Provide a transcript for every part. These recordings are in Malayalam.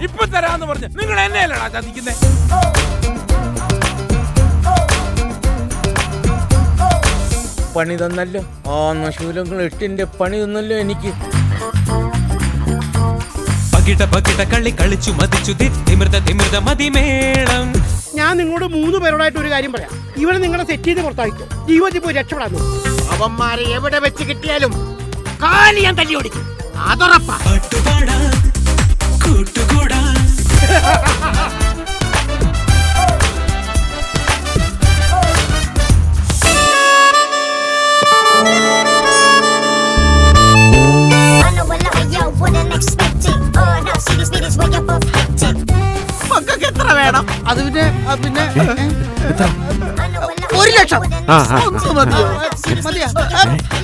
ഇപ്പൊ തരാന്ന് പറഞ്ഞ് നിങ്ങൾ എന്നെയല്ലടാ ചതിക്കുന്നേ. പണി തന്നല്ലോ ആ നശൂലങ്ങൾ 8ന്റെ പണി തന്നല്ലോ എനിക്ക്. പകിട പകിട കളി കളിച്ചു മതിച്ചു തിമിർത മതിമേളം. ഞാൻ നിങ്ങളോട് 3 പേരോടായിട്ട് ഒരു കാര്യം പറയാം. ഇവരെ നിങ്ങളെ സെറ്റ് ചെയ്ത് പുറത്താക്കിക്കോ. ജീവിതത്തിൽ പോയി രക്ഷപ്പെടാൻ. അവന്മാരെ എവിടെ വെച്ച് കിട്ടിയാലും കാലി ഞാൻ തല്ലി ഓടിക്കും. അതുറപ്പാ. എത്ര വേണം? അത് പിന്നെ 1 ലക്ഷം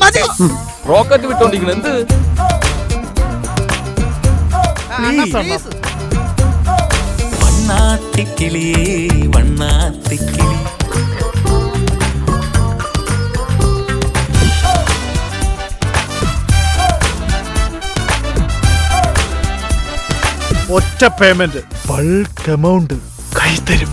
മതി. റോക്കറ്റ് വിട്ടോണ്ടിരിക്കണം എന്ത്? വണ്ണാത്തിക്കിളിയേ വണ്ണാത്തിക്കിളി. ഒറ്റ പേയ്മെന്റ് ബൾക്ക് എമൗണ്ട് കൈ തരും.